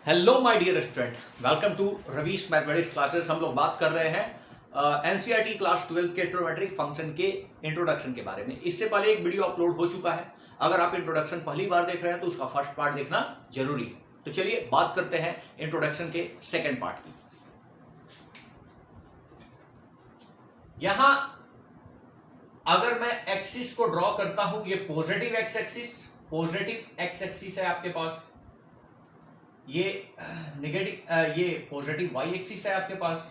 Hello my dear student, welcome to Ravish mathematics classes. हम लोग बात कर रहे हैं एनसीईआरटी क्लास 12 के ट्रिग्नोमेट्रिक फंक्शन के इंट्रोडक्शन के बारे में। इससे पहले एक वीडियो अपलोड हो चुका है। अगर आप इंट्रोडक्शन पहली बार देख रहे हैं तो उसका फर्स्ट पार्ट देखना जरूरी है। तो चलिए बात करते हैं इंट्रोडक्शन के सेकेंड पार्ट की। यहां अगर मैं एक्सिस को ड्रॉ करता हूं, ये पॉजिटिव एक्स एक्सिस है आपके पास, ये नेगेटिव ये पॉजिटिव वाई एक्सिस है आपके पास,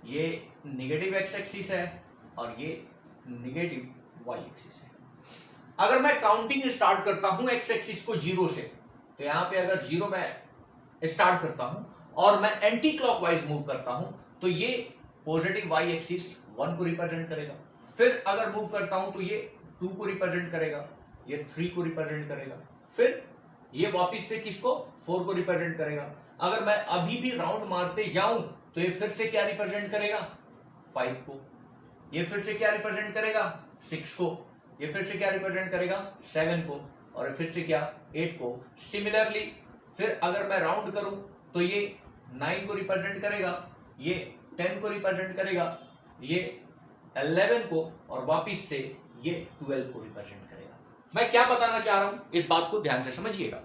ये नेगेटिव एक्स एक्सिस है और ये नेगेटिव वाई एक्सिस है। अगर मैं काउंटिंग स्टार्ट करता हूं एक्स एक्सिस को जीरो से, तो यहां पे अगर जीरो मैं स्टार्ट करता हूं और मैं एंटी क्लॉकवाइज मूव करता हूं तो ये पॉजिटिव वाई एक्सिस 1 को रिप्रेजेंट करेगा। फिर अगर मूव करता हूं तो ये 2 को रिप्रेजेंट करेगा, ये 3 को रिप्रेजेंट करेगा, फिर ये वापिस से किसको 4 को रिप्रेजेंट करेगा। अगर मैं अभी भी राउंड मारते जाऊं तो ये फिर से क्या रिप्रेजेंट करेगा 5 को, ये फिर से क्या रिप्रेजेंट करेगा 6 को, ये फिर से क्या रिप्रेजेंट करेगा 7 को और फिर से क्या 8 को। सिमिलरली फिर अगर मैं राउंड करूं तो ये 9 को रिप्रेजेंट करेगा, ये 10 को रिप्रेजेंट करेगा, ये 11 को और वापिस से ये 12 को रिप्रेजेंट करेगा। मैं क्या बताना चाह रहा हूं इस बात को ध्यान से समझिएगा।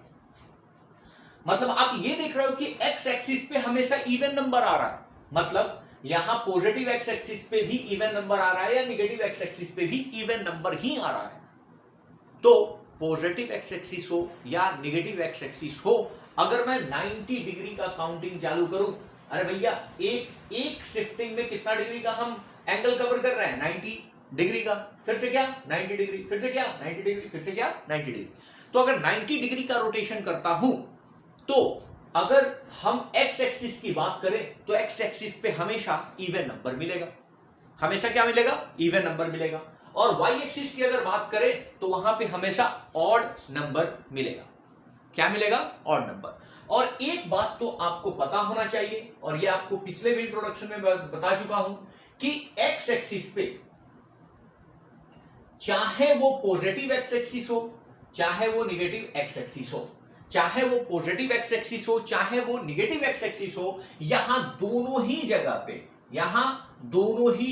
मतलब आप ये देख रहे हो कि एक्स एक्सिस पे हमेशा इवन नंबर आ रहा है, मतलब यहां पॉजिटिव एक्स एक्सिस पे भी इवन नंबर आ रहा है या निगेटिव एक्स एक्सिस पे भी इवन नंबर ही आ रहा है। तो पॉजिटिव एक्स एक्सिस हो या निगेटिव एक्स एक्सिस हो, अगर मैं 90 डिग्री का काउंटिंग चालू करूं, अरे भैया एक शिफ्टिंग में कितना डिग्री का हम एंगल कवर कर रहे हैं 90 डिग्री का, फिर से क्या 90 डिग्री, फिर से क्या 90 डिग्री, फिर से क्या 90 डिग्री। तो अगर 90 डिग्री का रोटेशन करता हूं तो अगर हम एक्स एक्सिस की बात करें तो एक्स एक्सिस पे हमेशा इवन नंबर मिलेगा, हमेशा क्या मिलेगा इवन नंबर मिलेगा। और वाई एक्सिस की अगर बात करें तो वहां पे हमेशा ऑड नंबर मिलेगा। क्या मिलेगा ऑड नंबर। और एक बात तो आपको पता होना चाहिए, और ये आपको पिछले भी इंट्रोडक्शन में बता चुका हूं कि एक्स एक्सिस पे चाहे वो पॉजिटिव एक्स एक्सिस हो चाहे वो निगेटिव एक्स एक्सिस हो, चाहे वो पॉजिटिव एक्स एक्सिस हो चाहे वो निगेटिव एक्स एक्सिस हो, यहां दोनों ही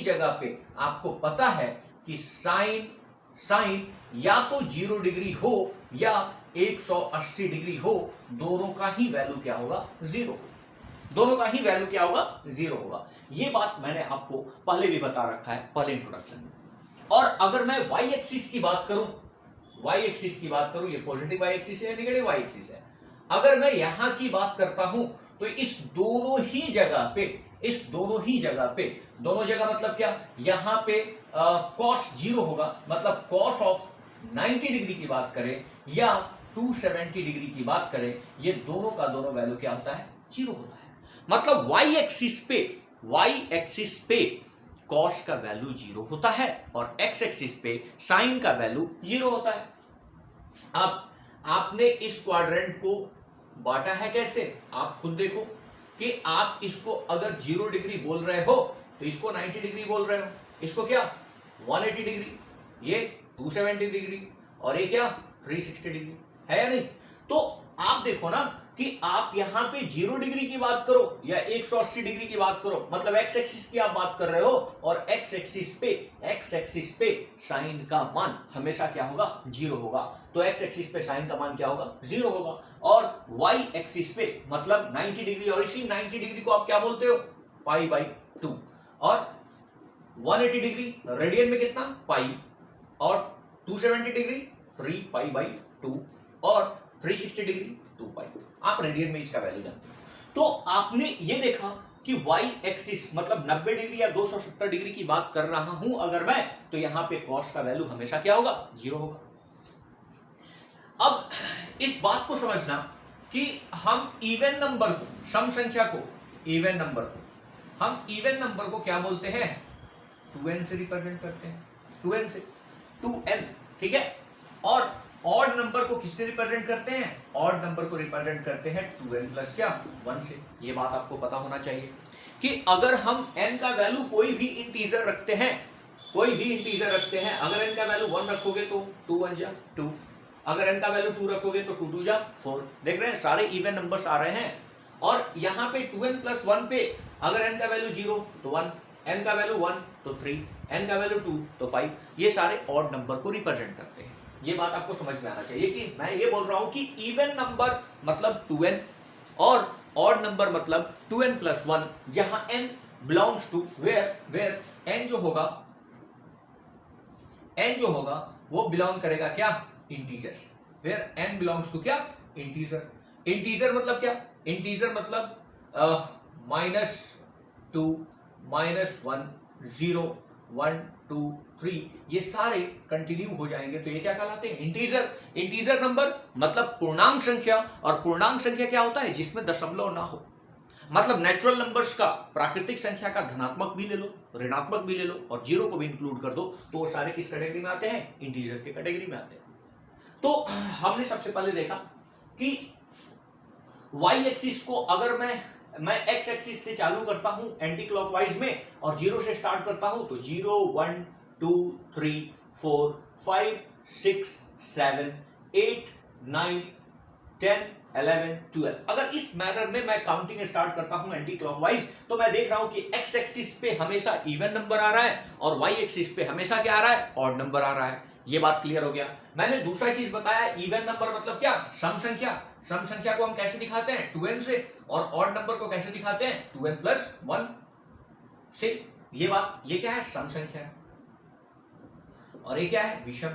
जगह पे आपको पता है कि साइन या तो 0 डिग्री हो या 180 डिग्री हो, दोनों का ही वैल्यू क्या होगा 0, दोनों का ही वैल्यू क्या होगा 0 होगा। यह बात मैंने आपको पहले भी बता रखा है पहले इंट्रोडक्शन में। और अगर मैं वाई एक्सिस की बात करूं, ये पॉजिटिव वाई एक्सिस है, नेगेटिव वाई एक्सिस है। अगर मैं यहां की बात करता हूं तो इस दोनों ही जगह पे दोनों जगह मतलब क्या, यहां पे कॉस 0 होगा, मतलब कॉस ऑफ 90 डिग्री की बात करें या 270 डिग्री की बात करें, ये दोनों का दोनों वैल्यू क्या होता है 0 होता है। मतलब वाई एक्सिस पे कॉस का वैल्यू 0 होता है और एक्स एक्सिस पे साइन का वैल्यू 0 होता है। अब आपने इस क्वाड्रेंट को बांटा है कैसे, आप खुद देखो कि आप इसको अगर 0 डिग्री बोल रहे हो तो इसको 90 डिग्री बोल रहे हो, इसको क्या 180 डिग्री, ये 270 डिग्री और ये क्या 360 डिग्री है या नहीं। तो आप देखो ना कि आप यहां पे 0 डिग्री की बात करो या 180 डिग्री की बात करो, मतलब एक्स एक्सिस की आप बात कर रहे हो और एक्स एक्सिस पे साइन का मान हमेशा क्या होगा 0 होगा। तो एक्स एक्सिस पे साइन का मान क्या होगा 0 होगा। और वाई एक्सिस पे मतलब 90 डिग्री, और इसी 90 डिग्री को आप क्या बोलते हो π/2, और 180 डिग्री रेडियन में कितना पाई, और 270 डिग्री 3π/2 और 360 डिग्री 2π। आप रेडियन में इसका वैल्यू जानते हो। तो आपने ये देखा कि वाई एक्सिस मतलब 90 डिग्री या 270 डिग्री की बात कर रहा हूं अगर मैं, तो यहां पे कॉस का वैल्यू हमेशा क्या होगा 0 होगा। अब इस बात को समझना कि हम इवन नंबर को, सम संख्या को, इवन नंबर को क्या बोलते हैं 2n से रिप्रेजेंट करते हैं, 2n, ठीक है। और ऑड नंबर को किससे रिप्रेजेंट करते हैं, ऑड नंबर को रिप्रेजेंट करते हैं 2n प्लस क्या 1 से। ये बात आपको पता होना चाहिए कि अगर हम n का वैल्यू कोई भी इंटीजर रखते हैं, अगर n का वैल्यू 1 रखोगे तो 2 1 जा 2, अगर n का वैल्यू 2 रखोगे तो 2 2 जा 4। देख रहे हैं सारे इवन नंबर्स आ रहे हैं। और यहाँ पे 2n प्लस 1 पे अगर n का वैल्यू 0 तो 1, n का वैल्यू 1 तो 3, n का वैल्यू 2 तो 5। ये सारे ऑड नंबर को रिप्रेजेंट करते हैं। ये बात आपको समझ में आना चाहिए कि मैं ये बोल रहा हूं कि इवन नंबर मतलब 2n और ऑड नंबर मतलब 2n प्लस 1, जहां n belongs to where n जो होगा वो बिलोंग करेगा क्या, integer. Where n belongs to क्या, इंटीजर। इंटीजर मतलब क्या, इंटीजर मतलब -2 -1 0 1 2 3, ये सारे कंटिन्यू हो जाएंगे तो ये क्या कहलाते हैं, इंटीजर। इंटीजर नंबर मतलब पूर्णांक संख्या, और पूर्णांक संख्या क्या होता है, जिसमें दशमलव ना हो। मतलब नेचुरल नंबर्स का प्राकृतिक संख्या का धनात्मक भी ले लो, ऋणात्मक भी ले लो और जीरो को भी इंक्लूड कर दो, तो वो सारे किस कैटेगरी में आते हैं, इंटीजर के कैटेगरी में आते हैं। तो हमने सबसे पहले देखा कि वाई एक्सिस को अगर मैं एक्स एक्सिस से चालू करता हूं एंटी क्लॉकवाइज में और 0 से स्टार्ट करता हूं तो 0 1 2 3 4 5 6 7 8 9 10 11 12। अगर इस मैनर में मैं काउंटिंग स्टार्ट करता हूं एंटी क्लॉकवाइज तो मैं देख रहा हूं कि एक्स एक्सिस पे हमेशा इवन नंबर आ रहा है और वाई एक्सिस पे हमेशा क्या आ रहा है, ऑड नंबर आ रहा है। ये बात क्लियर हो गया। मैंने दूसरा चीज बताया, इवन नंबर मतलब क्या, सम संख्या। सम संख्या को हम कैसे दिखाते हैं, 2n से, और ऑड नंबर को कैसे दिखाते हैं, 2n प्लस 1 से। ये बात, ये क्या है, सम संख्या है और ये क्या है, विषम।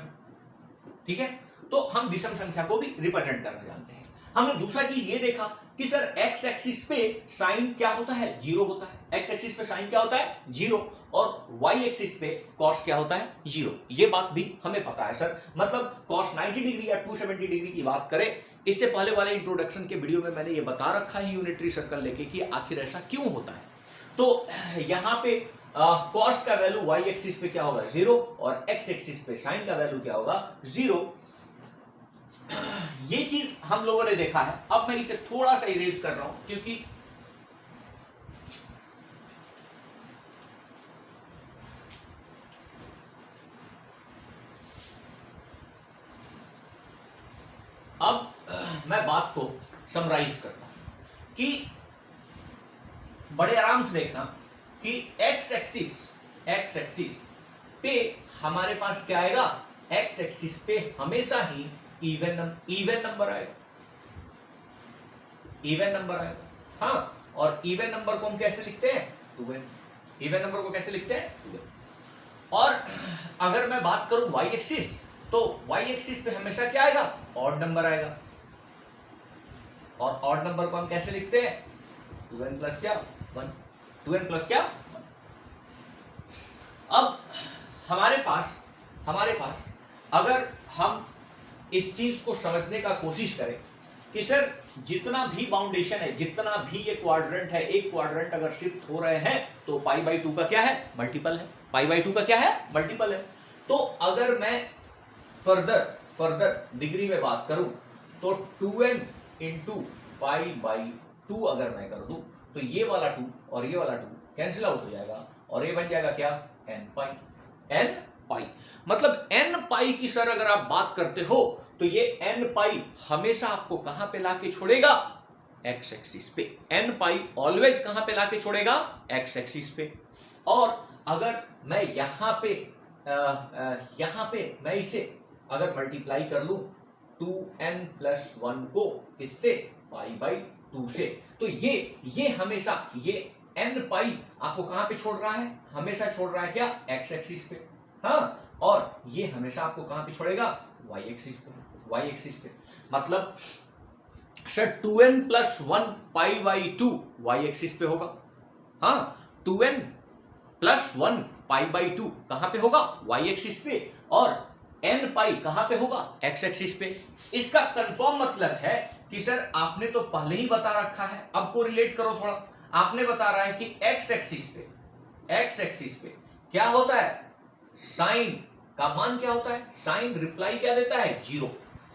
ठीक है, तो हम विषम संख्या को भी रिप्रेजेंट करना जानते हैं। हमने दूसरा चीज ये देखा कि सर एक्स एक्सिस पे साइन क्या होता है, 0 होता है। एक्स एक्सिस पे साइन क्या होता है, 0, और वाई एक्सिस पे कॉस क्या होता है, 0। ये बात भी हमें पता है सर। मतलब कॉस 90 डिग्री या 270 डिग्री की बात करें, इससे पहले वाले इंट्रोडक्शन के वीडियो में मैंने ये बता रखा है यूनिटरी सर्कल लेके कि आखिर ऐसा क्यों होता है। तो यहाँ पे कॉस का वैल्यू वाई एक्सिस पे क्या होगा, 0, और एक्स एक्सिस पे साइन का वैल्यू क्या होगा, 0। ये चीज हम लोगों ने देखा है। अब मैं इसे थोड़ा सा इरेज कर रहा हूं क्योंकि अब मैं बात को समराइज करता हूं कि बड़े आराम से देखना कि एक्स एक्सिस पे हमारे पास क्या आएगा, एक्स एक्सिस पे हमेशा ही इवन नंबर आएगा, इवन नंबर आएगा। हाँ, और इवन नंबर को हम कैसे लिखते हैं, 2n। इवन नंबर को कैसे लिखते हैं, 2n। और अगर मैं बात करूं वाई एक्सिस, तो वाई एक्सिस पे हमेशा क्या आएगा, ऑड नंबर आएगा, और ऑड नंबर को हम कैसे लिखते हैं, 2n प्लस क्या, 1। 2n प्लस क्या, 1। अब हमारे पास अगर हम इस चीज को समझने का कोशिश करें कि सर जितना भी बाउंडेशन है, जितना भी ये क्वाड्रेंट है, एक क्वाड्रेंट अगर शिफ्ट हो रहे हैं तो पाई बाई 2 का क्या है, मल्टीपल है। पाई बाई 2 का क्या है, मल्टीपल है। तो अगर मैं फर्दर डिग्री में बात करूं तो 2n इंटू पाई बाई 2 अगर मैं कर दूं तो ये वाला 2 और ये वाला 2 कैंसिल आउट हो जाएगा और ये बन जाएगा क्या, n पाई। मतलब n पाई की सर अगर आप बात करते हो तो ये n पाई हमेशा आपको कहां पे लाके छोड़ेगा, x एक्सिस पे। n पाई ऑलवेज कहां पे लाके छोड़ेगा, x एक्सिस पे। और अगर मैं यहां पे मैं इसे अगर मल्टीप्लाई कर लूं 2n प्लस 1 को इससे पाई बाई 2 से, तो ये हमेशा ये n पाई आपको कहां पे छोड़ रहा है, हमेशा छोड़ रहा है क्या, x एक्सिस पे। हाँ, और ये हमेशा आपको कहां पे छोड़ेगा, y एक्सिस पे। मतलब sir 2n plus 1 pi by 2 y axis पे होगा। हाँ, 2n प्लस 1 पाई बाई 2 कहां पे होगा, y एक्सिस पे, और n पाई कहां पे होगा, x एक्सिस पे। इसका कंफर्म मतलब है कि सर आपने तो पहले ही बता रखा है, अब को रिलेट करो थोड़ा। आपने बता रहा है कि x एक्सिस पे क्या होता है, साइन का मान क्या होता है, साइन रिप्लाई क्या देता है, 0।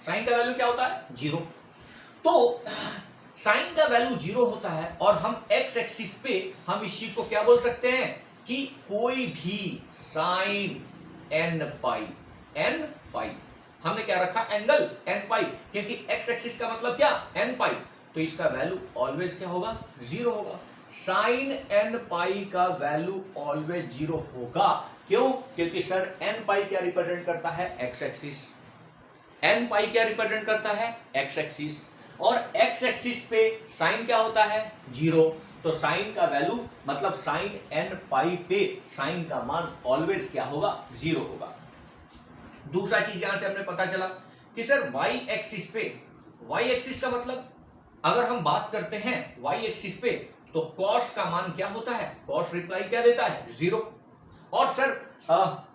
साइन का वैल्यू क्या होता है, 0। तो साइन का वैल्यू 0 होता है और हम x एक्सिस पे हम इस चीज को क्या बोल सकते हैं कि कोई भी साइन n पाई हमने क्या रखा, एंगल n पाई, क्योंकि x एक्सिस का मतलब क्या, n पाई, तो इसका वैल्यू ऑलवेज क्या होगा, 0 होगा। साइन n पाई का वैल्यू ऑलवेज 0 होगा। क्यों, क्योंकि सर n पाई क्या रिप्रेजेंट करता है, x एक्सिस, n पाई क्या रिप्रेजेंट करता है, x एक्सिस, और x एक्सिस पे साइन क्या होता है, 0, तो साइन का वैल्यू मतलब साइन n पाई पे साइन का मान ऑलवेज क्या होगा, 0 होगा। दूसरा चीज यहां से हमने पता चला कि सर y एक्सिस पे, y एक्सिस का मतलब अगर हम बात करते हैं y एक्सिस पे तो cos का मान क्या होता है, cos रिप्लाई क्या देता है, 0। और सर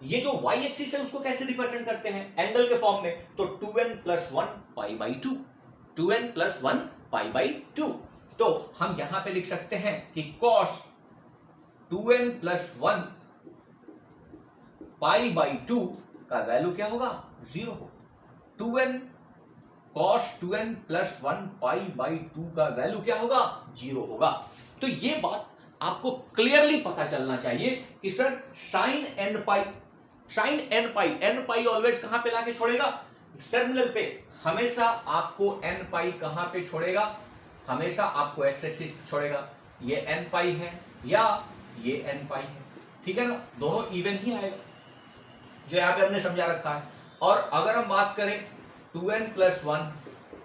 ये जो y एक्सिस है उसको कैसे रिप्रेजेंट करते हैं, एंगल के फॉर्म में, तो 2n + 1 π/2, 2n + 1 π/2। तो हम यहां पे लिख सकते हैं कि cos 2n + 1 π/2 का वैल्यू क्या होगा, 0 होगा। 2n cos 2n + 1 π/2 का वैल्यू क्या होगा, 0 होगा। तो ये बात आपको क्लियरली पता चलना चाहिए कि सर साइन n पाई ऑलवेज कहां पे लाके छोड़ेगा, टर्मिनल पे। हमेशा आपको n पाई कहां पे छोड़ेगा, हमेशा आपको x एक्सिस पे छोड़ेगा। ये n पाई है या ये n पाई है, ठीक है ना, दोनों इवन ही आएगा जो यहां पे हमने समझा रखा है। और अगर हम बात करें 2n + 1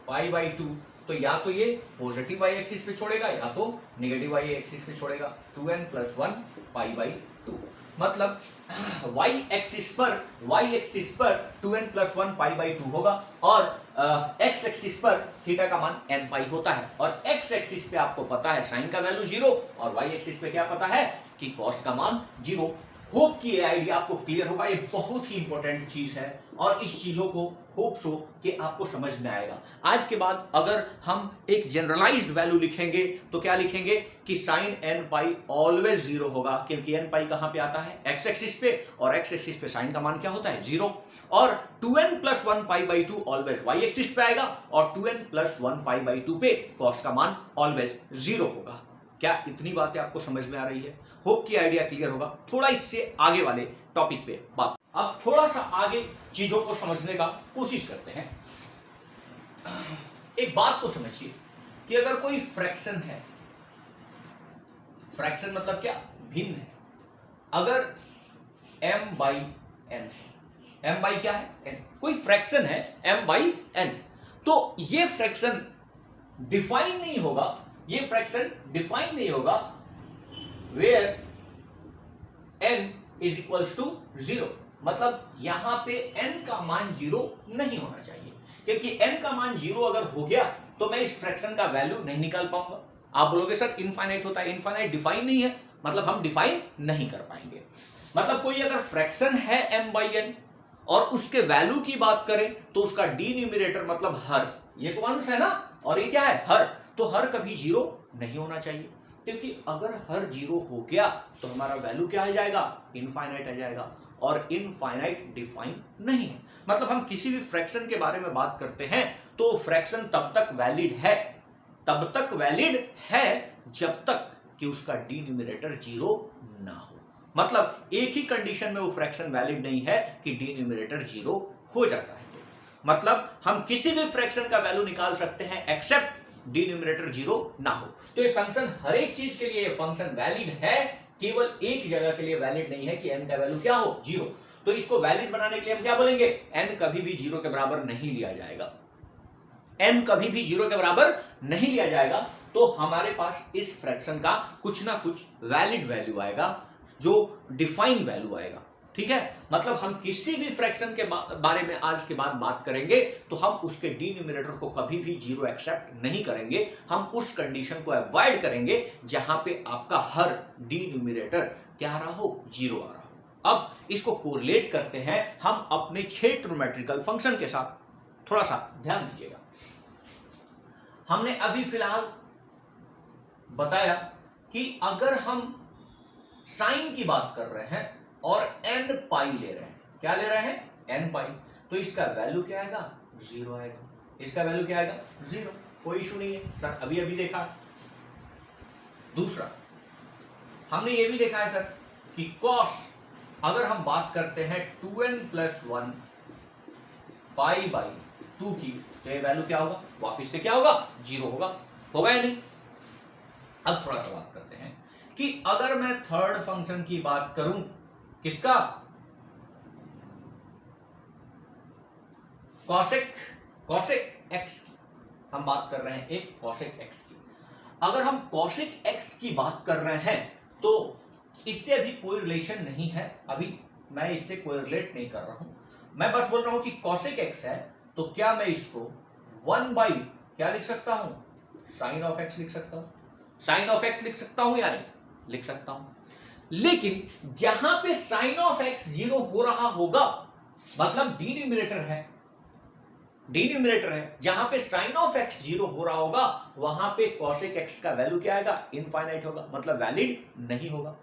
π/2, तो या तो ये पॉजिटिव y एक्सिस पे छोड़ेगा या तो नेगेटिव y एक्सिस पे छोड़ेगा। 2n + 1 π/2 मतलब y एक्सिस पर 2n + 1 π/2 होगा, और x एक्सिस पर थीटा का मान n पाई होता है, और x एक्सिस पे आपको पता है साइन का वैल्यू 0, और y एक्सिस पे क्या पता है कि cos का मान 0। होप कि ये आइडिया आपको क्लियर होगा, ये बहुत ही इंपॉर्टेंट चीज है, और इस चीजों को होप सो कि आपको समझ में आएगा। आज के बाद अगर हम एक जनरलाइज्ड वैल्यू लिखेंगे तो क्या लिखेंगे कि साइन n पाई ऑलवेज 0 होगा, क्योंकि n पाई कहां पे आता है, x एक्सिस पे, और x एक्सिस पे साइन का मान क्या होता है, 0। और 2n + 1 π/2 ऑलवेज y एक्सिस पे आएगा, और 2n + 1 π/2 पे cos का मान ऑलवेज 0 होगा। क्या इतनी बातें आपको समझ में आ रही है? होप कि आइडिया क्लियर होगा। थोड़ा इससे आगे वाले टॉपिक पे बात, अब थोड़ा सा आगे चीजों को समझने का कोशिश करते हैं। एक बात को समझिए कि अगर कोई फ्रैक्शन है, फ्रैक्शन मतलब क्या, भिन्न है, अगर m/n है, m/ क्या है, n, कोई फ्रैक्शन है m/n, तो ये फ्रैक्शन डिफाइन नहीं होगा, ये फ्रैक्शन डिफाइन नहीं होगा where n = 0, मतलब यहां पे n का मान 0 नहीं होना चाहिए, क्योंकि n का मान 0 अगर हो गया तो मैं इस फ्रैक्शन का वैल्यू नहीं निकाल पाऊंगा। आप बोलोगे सर इनफाइनाइट होता है, इनफाइनाइट डिफाइन नहीं है, मतलब हम डिफाइन नहीं कर पाएंगे। मतलब कोई अगर फ्रैक्शन है m/n और उसके वैल्यू की बात करें तो उसका डिनोमिनेटर मतलब हर, ये कौन सा है ना, और ये क्या है, हर, तो हर कभी 0 नहीं होना चाहिए, क्योंकि अगर हर 0 हो गया तो हमारा वैल्यू क्या आ जाएगा, इनफाइनाइट आ जाएगा, और इनफाइनाइट डिफाइन नहीं है। मतलब हम किसी भी फ्रैक्शन के बारे में बात करते हैं तो फ्रैक्शन तब तक वैलिड है जब तक कि उसका डिनोमिनेटर 0 ना हो। मतलब एक ही कंडीशन में वो फ्रैक्शन वैलिड नहीं है कि डिनोमिनेटर 0 हो जाता है। तो मतलब हम किसी भी फ्रैक्शन का वैल्यू निकाल सकते हैं एक्सेप्ट डिनोमिनेटर 0 ना हो। तो ये फंक्शन हर एक चीज के लिए फंक्शन वैलिड है, केवल एक जगह के लिए वैलिड नहीं है कि n का वैल्यू क्या हो, 0। तो इसको वैलिड बनाने के लिए हम क्या बोलेंगे, n कभी भी 0 के बराबर नहीं लिया जाएगा, n कभी भी 0 के बराबर नहीं लिया जाएगा, तो हमारे पास इस फ्रैक्शन का कुछ ना कुछ वैलिड वैल्यू आएगा, जो डिफाइन वैल्यू आएगा, ठीक है। मतलब हम किसी भी फ्रैक्शन के बारे में आज के बाद बात करेंगे तो हम उसके डिनोमिनेटर को कभी भी 0 एक्सेप्ट नहीं करेंगे, हम उस कंडीशन को अवॉइड करेंगे जहां पे आपका हर डिनोमिनेटर क्या आ रहा हो, 0 आ रहा हो। अब इसको कोरिलेट करते हैं हम अपने 6 ट्रिग्नोमेट्रिकल फंक्शन के साथ, थोड़ा सा ध्यान दीजिएगा। हमने अभी फिलहाल बताया कि अगर हम साइन की बात कर रहे हैं और n पाई ले रहे हैं, क्या ले रहे हैं, n पाई, तो इसका वैल्यू क्या आएगा, 0 आएगा, इसका वैल्यू क्या आएगा, 0, कोई इशू नहीं है सर, अभी देखा। दूसरा हमने ये भी देखा है सर कि cos, अगर हम बात करते हैं 2n + 1 पाई बाई 2 की, तो ये वैल्यू क्या होगा, वापिस से क्या होगा, 0 होगा या नहीं। अब थोड़ा सा बात करते हैं कि अगर मैं थर्ड फंक्शन की बात करूं, किसका, कॉसेक एक्स की, हम बात कर रहे हैं एक कॉसेक एक्स की। अगर हम कॉसेक एक्स की बात कर रहे हैं तो इससे अभी कोई रिलेशन नहीं है, अभी मैं इससे कोई रिलेट नहीं कर रहा हूं, मैं बस बोल रहा हूं कि कॉसेक एक्स है तो क्या मैं इसको 1 बाई क्या लिख सकता हूं, साइन ऑफ एक्स लिख सकता हूं, साइन ऑफ एक्स लिख सकता हूं या नहीं, लिख सकता हूं। लेकिन जहां पे साइन ऑफ एक्स 0 हो रहा होगा, मतलब डिनोमिनेटर है, जहां पे साइन ऑफ एक्स 0 हो रहा होगा वहां पे कॉसेक एक्स का वैल्यू क्या आएगा, इनफाइनाइट होगा, मतलब वैलिड नहीं होगा।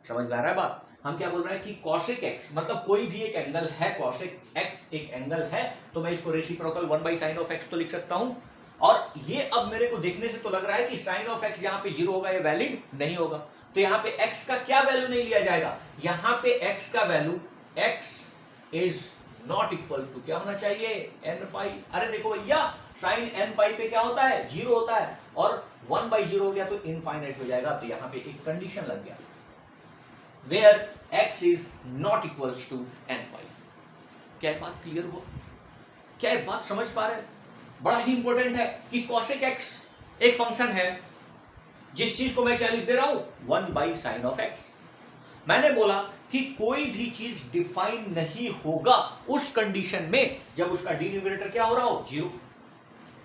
समझ में आ रहा है बात, हम क्या बोल रहे हैं कि कॉसेक एक्स मतलब कोई भी एक एंगल है, कॉसेक एक्स एक एंगल है, तो मैं इसको reciprocal 1 by sine of x तो लिख सकता हूं। और ये अब मेरे को देखने से तो लग रहा है कि साइन ऑफ एक्स यहां पे 0 होगा, ये वैलिड नहीं होगा, तो यहां पे एक्स का क्या वैल्यू नहीं लिया जाएगा, यहां पे एक्स का value x is not equal to क्या होना चाहिए, एन पाई। अरे देखो भैया, साइन एन पाई पे क्या होता है, 0 होता है, और 1 बाई 0 हो गया तो इनफाइनाइट हो जाएगा, तो यहां पे एक कंडीशन लग गया, where x is not equals to n pi। क्या ये बात क्लियर हुआ, क्या ये बात समझ पा रहे हैं, बड़ा ही इंपॉर्टेंट है कि cosec x एक फंक्शन है, जिस चीज को मैं क्या लिख दे रहा हूं, 1 बाई साइन ऑफ x। मैंने बोला कि कोई भी चीज डिफाइन नहीं होगा उस कंडीशन में जब उसका डिनोमिनेटर क्या हो रहा हो, 0।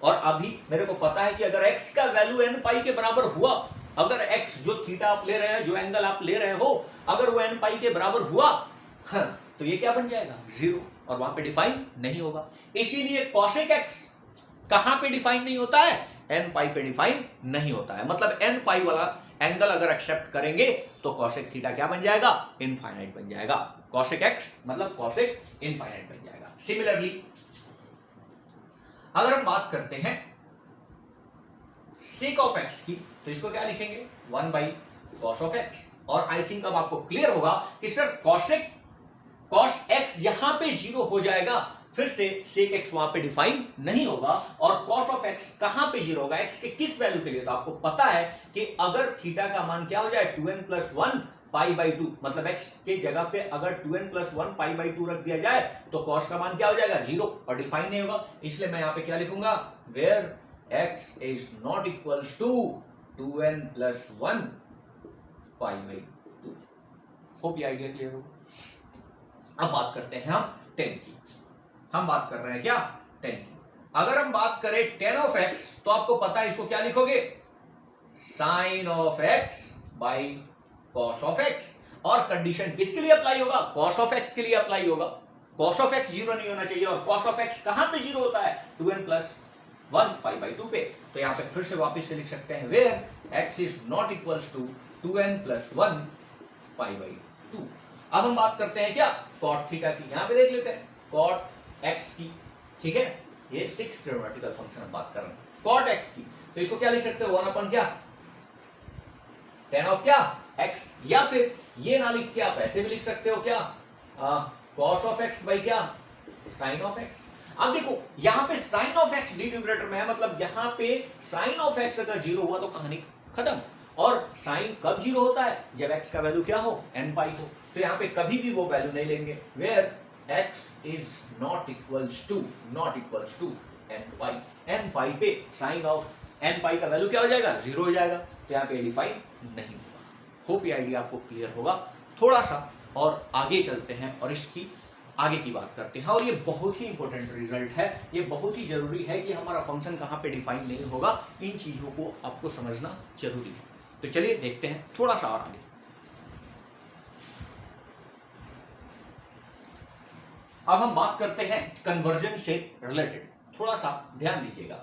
और अभी मेरे को पता है कि अगर x का वैल्यू n पाई के बराबर हुआ, अगर x जो थीटा आप ले रहे हैं, जो एंगल आप ले रहे हो, अगर वो n पाई के बराबर हुआ, तो ये क्या बन जाएगा, 0, और वहां पे डिफाइन नहीं होगा। इसीलिए cosec x कहां पे डिफाइन नहीं होता है, n पाई पे डिफाइन नहीं होता है, मतलब n पाई वाला एंगल अगर एक्सेप्ट करेंगे तो cosec थीटा क्या बन जाएगा, इनफाइनाइट बन जाएगा, cosec x मतलब cosec इनफाइनाइट बन जाएगा। सिमिलरली अगर हम बात करते हैं sec ऑफ x की, तो इसको क्या लिखेंगे, 1 बाई cos ऑफ x। और आई थिंक अब आपको क्लियर होगा कि सर cos x यहां पे 0 हो जाएगा, फिर से sec x वहां पे डिफाइन नहीं होगा, और cos ऑफ x कहां पे 0 होगा, x के किस वैल्यू के लिए, तो आपको पता है कि अगर थीटा का मान क्या हो जाए, 2n प्लस 1 पाई बाई 2, मतलब x के जगह पे अगर 2n प्लस 1 पाई बाई 2 रख दिया जाए तो cos का मान क्या हो जाएगा, 0, और डिफाइन नहीं होगा। इसलिए मैं यहां पे क्या लिखूंगा, where x is not equals to 2n plus 1 pi by 2। Hope ये आइडिया क्लियर होगा। अब बात करते हैं हम 10 की, हम बात कर रहे हैं क्या, 10 की। अगर हम बात करें tan ऑफ x, तो आपको पता है इसको क्या लिखोगे, sine of x by cos of x, और कंडीशन किसके लिए अप्लाई होगा, cos ऑफ x के लिए अप्लाई होगा। cos ऑफ x 0 नहीं होना चाहिए, और cos ऑफ x कहां पे 0 होता है, 2n प्लस 1 पाई बाई 2 पे, तो यहां पे फिर से वापस से लिख सकते हैं, where x is not equals to 2n plus 1 pi by 2। अब हम बात करते हैं क्या, cot थीटा की, यहां पे देख लेते हैं cot x की, ठीक है, ये 6 ट्रिग्नोमेट्रिकल फंक्शन हम बात कर रहे हैं, cot x की, तो इसको क्या लिख सकते हो, 1 अपन क्या, tan ऑफ क्या x, या फिर ये ना लिख के आप ऐसे भी लिख सकते हो क्या, cos ऑफ x बाई क्या, sin ऑफ x। अब देखो यहां पे साइन ऑफ एक्स डिनोमिनेटर में है, मतलब यहां पे साइन ऑफ एक्स अगर 0 हुआ तो कहानी खत्म। और साइन कब 0 होता है, जब एक्स का वैल्यू क्या हो, n पाई हो, तो यहां पे कभी भी वो वैल्यू नहीं लेंगे, where x is not equals to n pi. n pi पे साइन ऑफ n पाई का वैल्यू क्या हो जाएगा, 0 हो जाएगा, तो यहां पे डिफाइन नहीं होगा। होप ये आइडिया आपको क्लियर होगा। थोड़ा सा और आगे चलते हैं और इसकी आगे की बात करते हैं, और ये बहुत ही इंपॉर्टेंट रिजल्ट है, ये बहुत ही जरूरी है कि हमारा फंक्शन कहां पे डिफाइन नहीं होगा, इन चीजों को आपको समझना जरूरी है। तो चलिए देखते हैं थोड़ा सा और आगे। अब हम बात करते हैं कन्वर्जन से रिलेटेड। थोड़ा सा ध्यान दीजिएगा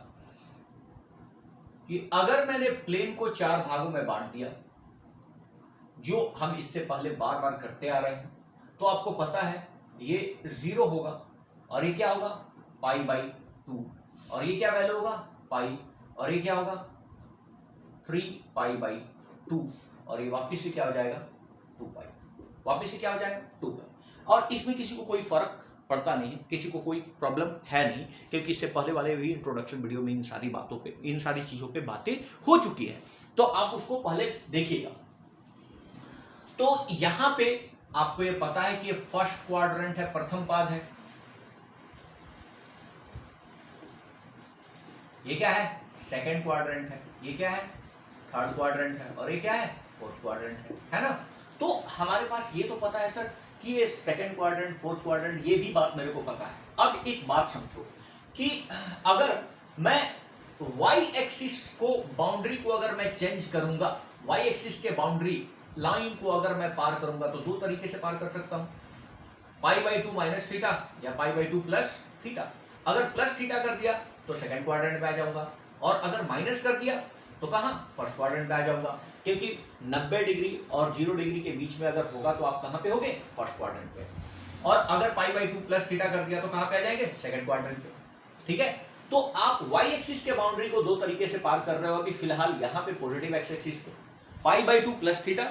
कि अगर मैंने प्लेन को 4 भागों में बांट दिया, जो हम इससे पहले बार बार करते आ रहे हैं, तो आपको पता है ये 0 होगा, और ये क्या होगा, पाई बाई 2, और ये क्या वैल्यू होगा, पाई, और ये क्या होगा, 3 पाई बाई 2, और ये वापिस से क्या हो जाएगा, 2 पाई, वापिस से क्या हो जाएगा, 2 पाई। और इसमें किसी को कोई फर्क पड़ता नहीं, किसी को कोई प्रॉब्लम है नहीं, क्योंकि इससे पहले वाले भी इंट्रोडक्शन वीडियो में इन सारी बातों पे, इन सारी चीजों पे बातें हो चुकी है, तो आप उसको पहले देखिएगा। तो यहां पे आपको ये पता है कि ये फर्स्ट क्वाड्रेंट है, प्रथम पाद है, ये क्या है सेकंड क्वाड्रेंट है, ये क्या है थर्ड क्वाड्रेंट है, और ये क्या है फोर्थ क्वाड्रेंट है ना। तो हमारे पास ये तो पता है सर कि ये सेकंड क्वाड्रेंट, फोर्थ क्वाड्रेंट, ये भी बात मेरे को पता है। अब एक बात समझो कि अगर मैं वाई एक्सिस को, बाउंड्री को अगर मैं चेंज करूंगा, वाई एक्सिस के बाउंड्री लाइन को अगर मैं पार करूंगा तो दो तरीके से पार कर सकता हूं, π/2 माइनस थीटा या π/2 प्लस थीटा। अगर प्लस थीटा कर दिया तो सेकंड क्वाड्रेंट में आ जाऊंगा, और अगर माइनस कर दिया तो कहां फर्स्ट क्वाड्रेंट में आ जाऊंगा, क्योंकि 90 डिग्री और 0 डिग्री के बीच में अगर होगा तो आप कहां पे होगे फर्स्ट क्वाड्रेंट पे, और अगर π/2 प्लस थीटा कर दिया तो कहां पे आ जाएंगे सेकंड क्वाड्रेंट पे। ठीक है, तो आप वाई एक्सिस के बाउंड्री को दो तरीके से पार कर रहे हो। अभी फिलहाल यहां पे पॉजिटिव एक्स एक्सिस पे π/2 प्लस थीटा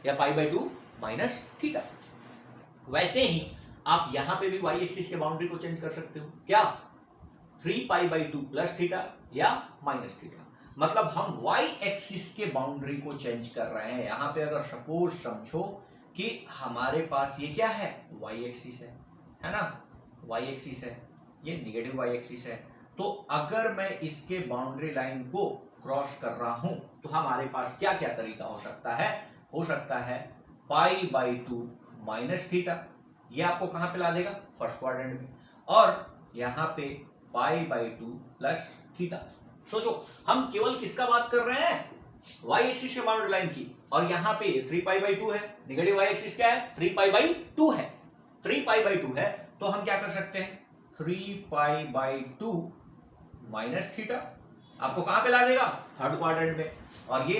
या π/2 माइनस थीटा। वैसे ही आप यहां पे भी वाई एक्सिस के बाउंड्री को चेंज कर सकते हो, क्या 3π/2 प्लस थीटा या माइनस थीटा। मतलब हम वाई एक्सिस के बाउंड्री को चेंज कर रहे हैं। यहां पे अगर सपोज समझो कि हमारे पास ये क्या है वाई एक्सिस है ना, वाई एक्सिस है, ये निगेटिव वाई एक्सिस है, तो अगर मैं इसके बाउंड्री लाइन को क्रॉस कर रहा हूं तो हमारे पास क्या क्या तरीका हो सकता है, हो सकता है π/2 माइनस थीटा, ये आपको कहां पे ला देगा फर्स्ट क्वाड्रेंट में, और यहां पे π/2 प्लस थीटा। सोचो हम केवल किसका बात कर रहे हैं, वाई एक्सिस के बाउंड्री लाइन की, और यहां पे 3π/2 है, नेगेटिव वाई एक्सिस क्या है 3π/2 है, 3π/2 है, तो हम क्या कर सकते हैं 3π/2 माइनस थीटा आपको कहां पे ला देगा थर्ड क्वाड्रेंट में, और ये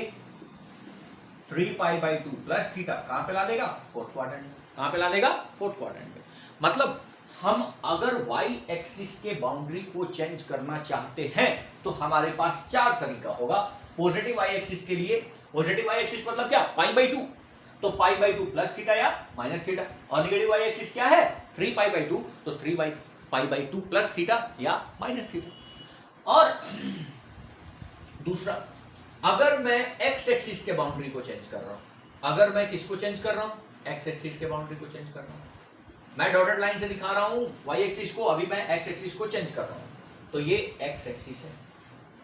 3π/2 प्लस थीटा कहां पे ला देगा फोर्थ क्वाड्रेंट में, कहां पे ला देगा फोर्थ क्वाड्रेंट में। मतलब हम अगर y एक्सिस के बाउंड्री को चेंज करना चाहते हैं तो हमारे पास चार तरीका होगा। पॉजिटिव y एक्सिस के लिए, पॉजिटिव y एक्सिस मतलब क्या π/2, तो π/2 प्लस थीटा या माइनस थीटा, और नेगेटिव y एक्सिस क्या है 3π/2, तो 3π/2 प्लस थीटा या माइनस थीटा। और दूसरा, अगर मैं x एक्सिस के बाउंड्री को चेंज कर रहा हूं, अगर मैं किसको चेंज कर रहा हूं x एक्सिस के बाउंड्री को चेंज कर रहा हूं, मैं डॉटेड लाइन से दिखा रहा हूं y एक्सिस को, अभी मैं x एक्सिस को चेंज कर रहा हूं, तो ये x एक्सिस है,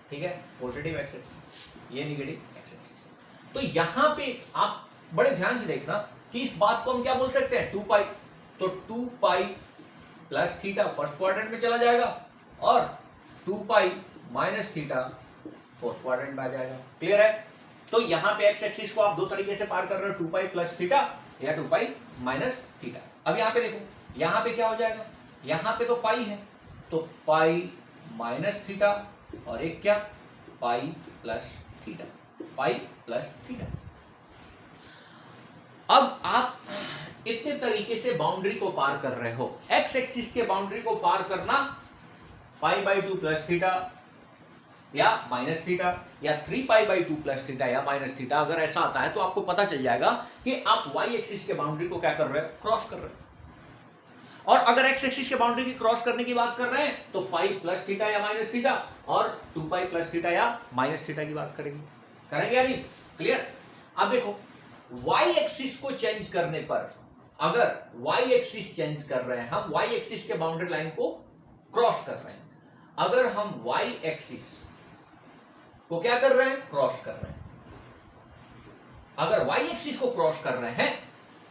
ठीक है पॉजिटिव x एक्सिस, ये नेगेटिव x एक्सिस है। तो यहां पे आप बड़े ध्यान से देखना कि इस बात को हम क्या बोल सकते हैं 2π, तो 2π प्लस थीटा फर्स्ट क्वाड्रेंट में चला जाएगा, और 2π माइनस थीटा फोर्थ क्वाड्रेंट में आ जाएगा। क्लियर है, तो यहां पे x एक्सिस को आप दो तरीके से पार कर रहे हो, 2π प्लस थीटा या 2π माइनस थीटा। अब यहां पे देखो, यहां पे क्या हो जाएगा, यहां पे तो पाई है, तो पाई माइनस थीटा, और एक क्या pi plus theta, pi plus theta. अब आप इतने तरीके से बाउंड्री को पार कर रहे हो। एक्स एक्सिस के बाउंड्री को पार करना π/2 प्लस थीटा या माइनस थीटा या 3π/2 प्लस थीटा या माइनस थीटा, अगर ऐसा आता है तो आपको पता चल जाएगा कि आप वाई एक्सिस के बाउंड्री को क्या कर रहे हो क्रॉस कर रहे हो। और अगर एक्स एक्सिस के बाउंड्री की क्रॉस करने की बात कर रहे हैं तो पाई प्लस थीटा या माइनस थीटा, और 2π प्लस थीटा या माइनस थीटा की बात करेंगे या नहीं। क्लियर। अब देखो वाई एक्सिस को चेंज करने पर, अगर वाई एक्सिस चेंज कर रहे हैं, हम वाई एक्सिस के बाउंड्री लाइन को क्रॉस कर रहे हैं, अगर हम वाई एक्सिस को क्या कर रहे हैं क्रॉस कर रहे हैं, अगर वाई एक्सिस को क्रॉस कर रहे हैं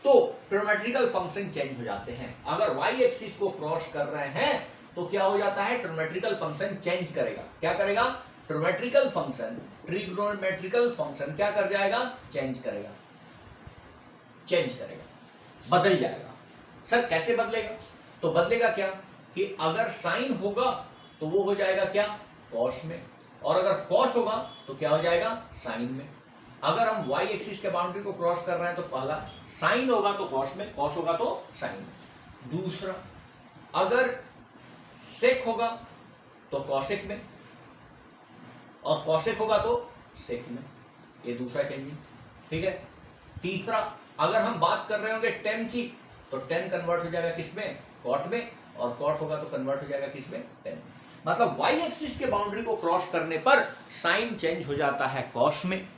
तो ट्रिग्नोमेट्रिकल फंक्शन चेंज हो जाते हैं। अगर वाई एक्सिस को क्रॉस कर रहे हैं तो क्या हो जाता है, ट्रिग्नोमेट्रिकल फंक्शन चेंज करेगा। क्या करेगा, ट्रिग्नोमेट्रिकल फंक्शन क्या कर जाएगा, चेंज करेगा, बदल जाएगा। सर कैसे बदलेगा, तो बदलेगा क्या कि अगर साइन होगा तो वो हो जाएगा क्या कॉस में, और अगर कॉस होगा तो क्या हो जाएगा साइन में। अगर हम y एक्सिस के बाउंड्री को क्रॉस कर रहे हैं तो पहला साइन होगा तो कॉस में, कॉस होगा तो साइन में। दूसरा, अगर सेक होगा तो कॉसेक में, और कॉसेक होगा तो सेक में, ये दूसरा चेंजिंग। ठीक है। तीसरा, अगर हम बात कर रहे होंगे टेन की तो टेन कन्वर्ट हो जाएगा किसमें, कॉट में, और कॉट होगा तो कन्वर्ट हो जाएगा किसमें, टेन। मतलब वाई एक्सिस के बाउंड्री को क्रॉस करने पर साइन चेंज हो जाता है कॉस में,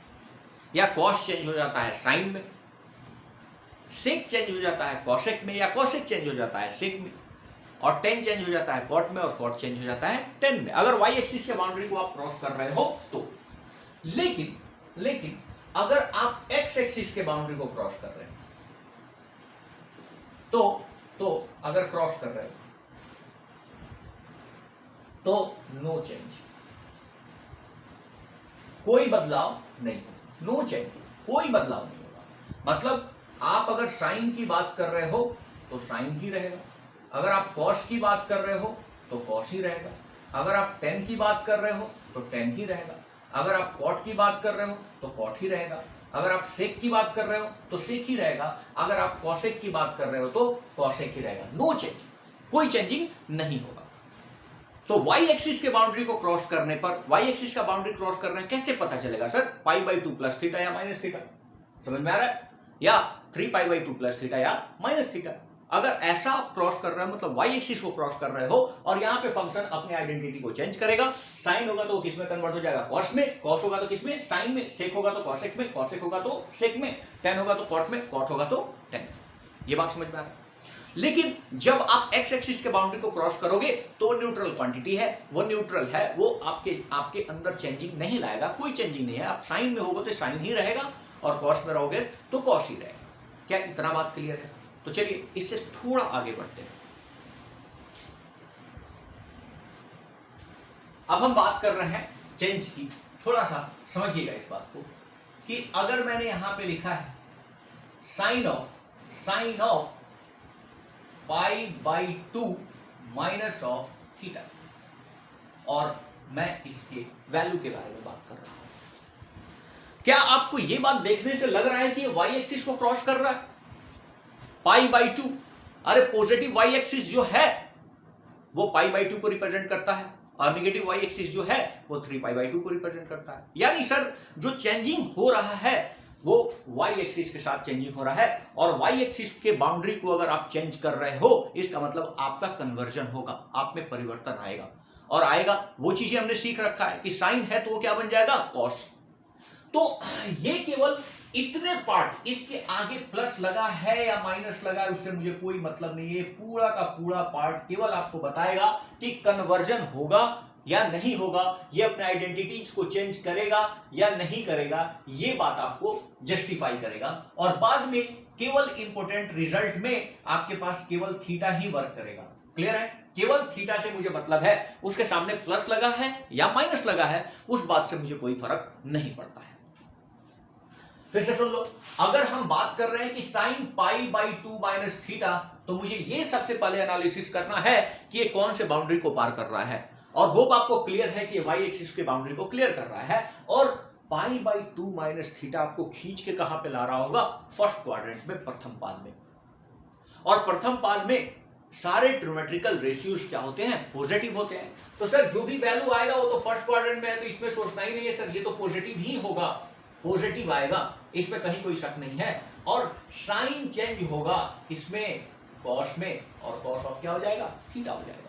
या कॉस चेंज हो जाता है साइन में, सेक चेंज हो जाता है कॉसेक में, या कॉसेक चेंज हो जाता है सेक में, और टेन चेंज हो जाता है कॉट में, और कॉट चेंज हो जाता है टेन में, अगर वाई एक्सिस के बाउंड्री को आप क्रॉस कर रहे हो तो। लेकिन अगर आप एक्स एक्सिस के बाउंड्री को क्रॉस कर रहे हो तो अगर क्रॉस कर रहे हो तो नो चेंज, कोई बदलाव नहीं, नो चेंज, कोई बदलाव नहीं होगा। मतलब आप अगर साइन की बात कर रहे हो तो साइन ही रहेगा, अगर आप कॉस की बात कर रहे हो तो कॉस ही रहेगा, अगर आप टेन की बात कर रहे हो तो टेन ही रहेगा, अगर आप कॉट की बात कर रहे हो तो कॉट ही रहेगा, अगर आप सेक की बात कर रहे हो तो सेक ही रहेगा, अगर आप कॉसेक की बात कर रहे हो तो कॉसेक ही रहेगा। नो चेंज, कोई चेंजिंग नहीं होगा। तो वाई एक्सिस के बाउंड्री को क्रॉस करने पर, वाई एक्सिस का बाउंड्री क्रॉस करना है कैसे पता चलेगा sir, pi by 2 plus theta या माइनस थीटा, समझ में आ रहा है, या 3 पाई बाई 2 प्लस थीटा या माइनस थीटा। अगर ऐसा आप क्रॉस कर रहे हो मतलब वाई एक्सिस को क्रॉस कर रहे हो, और यहां पे फंक्शन अपने आइडेंटिटी को चेंज करेगा, साइन होगा तो वो किसमें कन्वर्ट हो जाएगा, कॉस में, कॉस होगा तो किसमें, साइन में, सेक होगा तो कॉसेक में, कॉसेक होगा तो सेक में, टेन होगा तो कॉट में, कॉट होगा तो टेन। ये बात समझ में आ रहा है। लेकिन जब आप एक्स एक्सिस के बाउंड्री को क्रॉस करोगे तो न्यूट्रल क्वांटिटी है, वो न्यूट्रल है, वो आपके अंदर चेंजिंग नहीं लाएगा, कोई चेंजिंग नहीं है। आप साइन में होगे तो साइन ही रहेगा, और कॉस में रहोगे तो कॉस ही रहेगा। क्या इतना बात क्लियर है? तो चलिए इससे थोड़ा आगे बढ़ते हैं। अब हम बात कर रहे हैं चेंज की। थोड़ा सा समझिएगा इस बात को कि अगर मैंने यहां पे लिखा है sine of pi by 2 minus of theta, और मैं इसके वैल्यू के बारे में बात कर रहा हूं, क्या आपको यह बात देखने से लग रहा है कि वाई एक्सिस को क्रॉस कर रहा है? पाई बाई 2, अरे पॉजिटिव वाई एक्सिस जो है वो पाई बाई 2 को रिप्रेजेंट करता है, और नेगेटिव वाई एक्सिस जो है वो 3 पाई बाई 2 को रिप्रेजेंट करता है। यानी सर जो चेंजिंग हो रहा है वो वाई एक्सिस के साथ चेंजिंग हो रहा है, और वाई एक्सिस के बाउंड्री को अगर आप चेंज कर रहे हो इसका मतलब आपका कन्वर्जन होगा, आप में परिवर्तन आएगा, और आएगा। वो चीजें हमने सीख रखा है कि साइन है तो वो क्या बन जाएगा, कॉस। तो ये केवल इतने पार्ट, इसके आगे प्लस लगा है या माइनस लगा है उससे मुझे कोई मतलब नहीं है। पूरा का पूरा पार्ट केवल आपको बताएगा कि कन्वर्जन होगा या नहीं होगा, ये अपने आइडेंटिटीज को चेंज करेगा या नहीं करेगा, ये बात आपको जस्टिफाई करेगा। और बाद में केवल इंपॉर्टेंट रिजल्ट में आपके पास केवल थीटा ही वर्क करेगा। क्लियर है? केवल थीटा से मुझे मतलब है, उसके सामने प्लस लगा है या माइनस लगा है उस बात से मुझे कोई फर्क नहीं पड़ता है। फिर से सुन लो, अगर हम बात कर रहे हैं कि sine pi by 2 minus theta, तो मुझे ये सबसे पहले एनालिसिस करना है कि ये कौन से बाउंड्री को पार कर रहा है, और होप आपको क्लियर है कि वाई एक्सिस के बाउंड्री को क्लियर कर रहा है। और पाई बाई 2 माइनस थीटा आपको खींच के कहां पे ला रहा होगा, फर्स्ट क्वाड्रेंट में, प्रथम पाद में। और प्रथम पाद में सारे ट्रिग्नोमेट्रिकल रेशियोज क्या होते हैं, पॉजिटिव होते हैं। तो सर जो भी वैल्यू आएगा वो तो फर्स्ट क्वाड्रेंट में है, तो इसमें सोचना ही नहीं है सर, ये तो पॉजिटिव ही होगा, पॉजिटिव आएगा, इसमें कहीं कोई शक नहीं है। और साइन चेंज होगा किसमें, कॉस में, और कॉस ऑफ क्या हो जाएगा, थीटा हो जाएगा।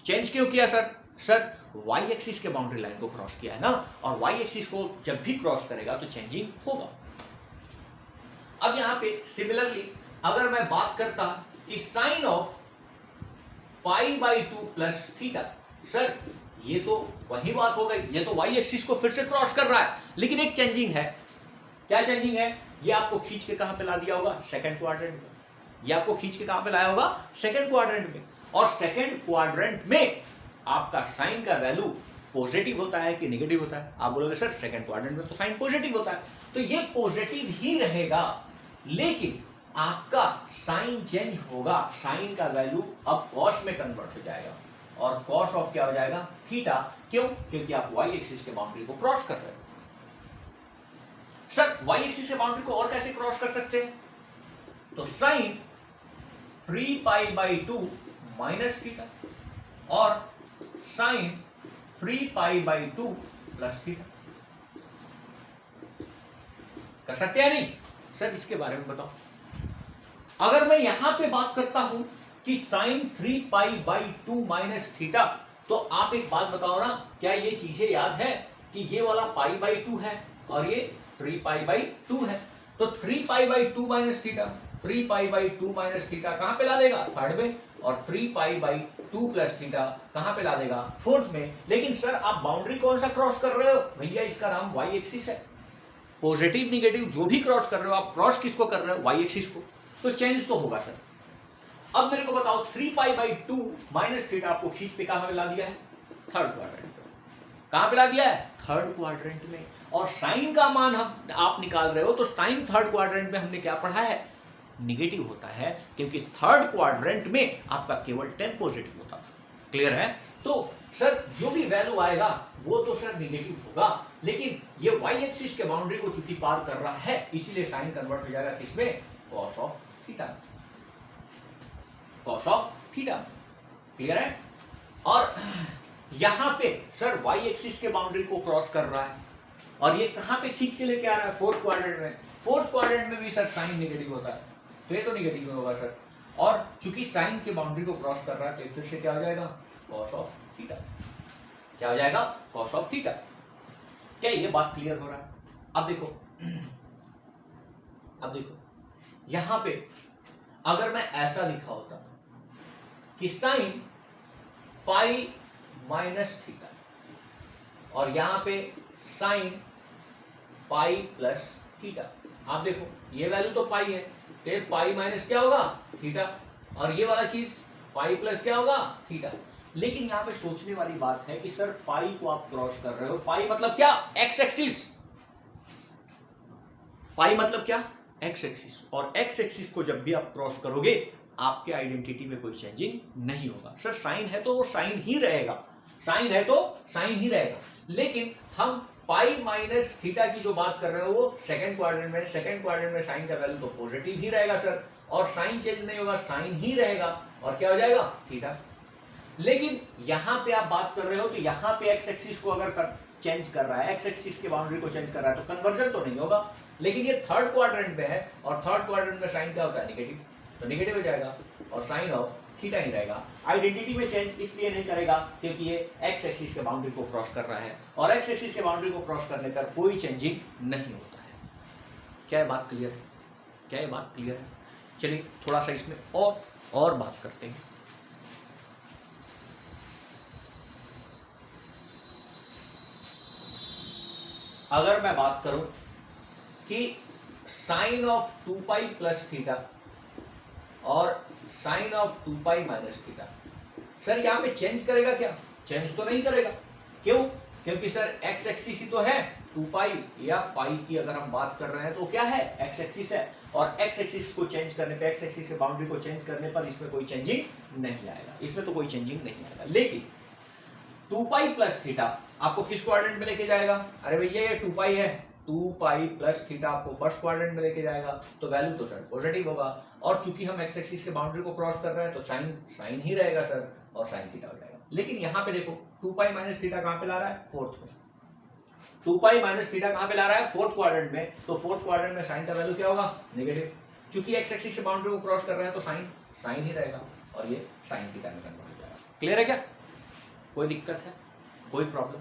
चेंज क्यों किया सर वाई एक्सिस के बाउंड्री लाइन को क्रॉस किया है ना, और वाई एक्सिस को जब भी क्रॉस करेगा तो चेंजिंग होगा। अब यहां पे सिमिलरली अगर मैं बात करता कि sine of pi by 2 plus theta, sir ये तो वही बात हो गई, ये तो वाई एक्सिस को फिर से क्रॉस कर रहा है, लेकिन एक चेंजिंग है। क्या चेंजिंग है? ये आपको खींच के कहां पे ला दिया होगा, सेकंड क्वाड्रेंट में। ये आपको खींच के कहां पे लाया होगा, सेकंड क्वाड्रेंट में। और सेकंड क्वाड्रेंट में आपका साइन का वैल्यू पॉजिटिव होता है कि नेगेटिव होता है? आप बोलोगे सर सेकंड क्वाड्रेंट में तो साइन पॉजिटिव होता है, तो ये पॉजिटिव ही रहेगा, लेकिन आपका साइन चेंज होगा, साइन का वैल्यू अब कॉस में कन्वर्ट हो जाएगा, और कॉस ऑफ क्या हो जाएगा, थीटा। क्यों? क्योंकि आप वाई एक्सिस के बाउंड्री को क्रॉस कर रहे हो। सर वाई एक्सिस के बाउंड्री को और कैसे क्रॉस कर सकते हैं? तो sine 3 pi by 2 minus theta, और sine 3 pi by 2 plus theta. कर सकते हैं नहीं? सर इसके बारे में बताओ। अगर मैं यहां पे बात करता हूं कि साइन 3π/2 माइनस थीटा। तो आप एक बात बताओ ना, क्या ये चीजें याद है कि ये वाला π/2 है और ये 3π/2 है। तो 3π/2 माइनस थीटा, 3π/2 माइनस थीटा कहां पे ला देगा? थर्ड में। और 3π/2 प्लस थीटा कहां पे ला देगा? फोर्थ में। लेकिन सर आप बाउंड्री कौन सा क्रॉस कर रहे हो? भैया इसका नाम वाई एक्सिस है। पॉजिटिव निगेटिव जो भी क्रॉस कर रहे हो आप, क्रॉस किसको कर रहे हो? वाई एक्सिस को। तो चेंज तो होगा सर। अब मेरे को बताओ 3π/2 माइनस थीटा आपको खींच पे कहां पे ला दिया है? थर्ड क्वाड्रेंट पे। कहां पे ला दिया है? थर्ड क्वाड्रेंट में। और साइन का मान आप निकाल रहे हो, तो साइन थर्ड क्वाड्रेंट में हमने क्या पढ़ा है? निगेटिव होता है, क्योंकि थर्ड क्वाड्रेंट में आपका केवल 10 पॉजिटिव होता है। क्लियर है? तो सर जो भी वैल्यू आएगा वो तो सर निगेटिव होगा, लेकिन ये वाई एक्सिस के बाउंड्री को चूंकि पार कर रहा है, इसीलिए साइन कन्वर्ट हो जाएगा किसमें? Cos of theta. Cos of theta. Clear है? और यहां पे सर वाई एक्सिस के बाउंड्री को क्रॉस कर रहा है, और ये कहां पे खींच के लेके आ रहा है? फोर्थ क्वाड्रेंट में। फोर्थ क्वाड्रेंट में भी सर साइन निगेटिव होता है, तो ये तो निगेटिव होगा सर। और चूंकि साइन के बाउंड्री को क्रॉस कर रहा है, तो फिर से क्या हो जाएगा? Cos of theta. क्या हो जाएगा? Cos of theta. क्या ये बात क्लियर हो रहा है? अब देखो यहां पे अगर मैं ऐसा लिखा होता कि साइन पाई माइनस थीटा, और यहां पे साइन पाई प्लस थीटा। आप देखो ये वैल्यू तो पाई है, तो पाई माइनस क्या होगा? थीटा। और ये वाला चीज पाई प्लस क्या होगा? थीटा। लेकिन यहां पे सोचने वाली बात है कि सर पाई को आप क्रॉस कर रहे हो, पाई मतलब क्या? X axis. पाई मतलब क्या? X axis. और एक्स एक्सिस को जब भी आप क्रॉस करोगे, आपके आइडेंटिटी में कोई चेंजिंग नहीं होगा। सर साइन है तो वो साइन ही रहेगा, साइन है तो साइन ही रहेगा। लेकिन हम पाई माइनस थीटा की जो बात कर रहे हो वो सेकंड क्वाड्रेंट में, सेकंड क्वाड्रेंट में साइन का वैल्यू तो पॉजिटिव ही रहेगा सर, और साइन चेंज नहीं होगा, साइन ही रहेगा, और क्या हो जाएगा? थीटा। लेकिन यहां पे आप बात कर रहे हो, तो यहां पे एक्स एक्सिस को अगर चेंज कर रहा है, एक्स एक्सिस के बाउंड्री को चेंज कर रहा है, तो कन्वर्जन तो नहीं होगा। लेकिन ये थर्ड क्वाड्रेंट में है, और थर्ड क्वाड्रेंट में साइन क्या होता है? निगेटिव। तो निगेटिव हो जाएगा, और साइन ऑफ थीटा ही रहेगा। आइडेंटिटी में चेंज इसलिए नहीं करेगा क्योंकि ये एक्स एक्सिस के बाउंड्री को क्रॉस कर रहा है, और एक्स एक्सिस के बाउंड्री को क्रॉस करने पर कोई चेंजिंग नहीं होता है। क्या ये बात क्लियर है? क्या ये बात क्लियर है? चलिए थोड़ा सा इसमें और बात करते हैं। अगर मैं बात करूं कि साइन ऑफ 2π प्लस थीटा और sine of 2π minus theta, sir यहां पे चेंज करेगा क्या? चेंज तो नहीं करेगा। क्यों? क्योंकि सर एक्स एक्सिस ही तो है, 2π या पाई की अगर हम बात कर रहे हैं तो क्या है? एक्स एक्सिस है, और एक्स एक्सिस को चेंज करने पे, एक्स एक्सिस के बाउंड्री को चेंज करने पर इसमें कोई चेंजिंग नहीं आएगा, इसमें तो कोई चेंजिंग नहीं आएगा। लेकिन 2π प्लस थीटा आपको किस क्वाड्रेंट में लेके जाएगा? अरे भैया ये 2π है, 2π प्लस थीटा आपको फर्स्ट क्वाड्रेंट में लेके जाएगा, तो वैल्यू तो सर पॉजिटिव होगा। और चूंकि हम एक्स एक्सिस के बाउंड्री को क्रॉस कर रहे हैं, तो साइन ही रहेगा सर, और साइन थीटा हो जाएगा। लेकिन यहां पे देखो 2π माइनस थीटा कहां पे ला रहा है? फोर्थ में। 2π माइनस थीटा कहां पे ला रहा है? फोर्थ क्वाड्रेंट में। तो फोर्थ क्वाड्रेंट में साइन का वैल्यू क्या होगा? नेगेटिव। चूंकि एक्स एक्सिस के बाउंड्री को क्रॉस कर रहे हैं, तो साइन ही रहेगा, और ये साइन थीटा में कन्वर्ट हो जाएगा। क्लियर है क्या? कोई दिक्कत है? कोई प्रॉब्लम?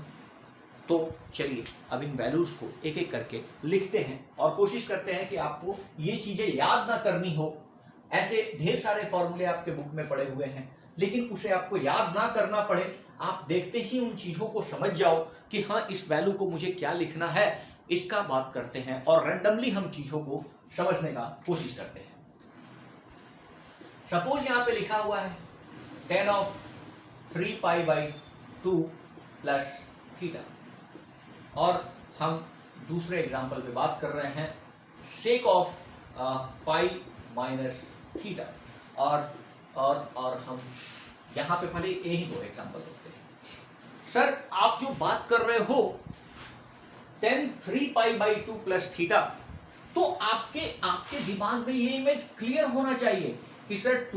तो चलिए अब इन वैल्यूज को एक एक करके लिखते हैं, और कोशिश करते हैं कि आपको ये चीजें याद ना करनी हो। ऐसे ढेर सारे फॉर्मूले आपके बुक में पड़े हुए हैं, लेकिन उसे आपको याद ना करना पड़े, आप देखते ही उन चीजों को समझ जाओ कि हाँ इस वैल्यू को मुझे क्या लिखना है, इसका बात करते हैं, और रैंडमली हम चीजों को समझने का कोशिश करते हैं। सपोज यहां पे लिखा हुआ है tan ऑफ 3π/2 प्लस थीटा, और हम दूसरे एग्जाम्पल पे बात कर रहे हैं sake of pi minus theta, और हम यहां पे पहले यही दो एग्जाम्पल देखते हैं। सर आप जो बात कर रहे हो tan 3π/2 प्लस थीटा, तो आपके दिमाग में ये इमेज क्लियर होना चाहिए कि सर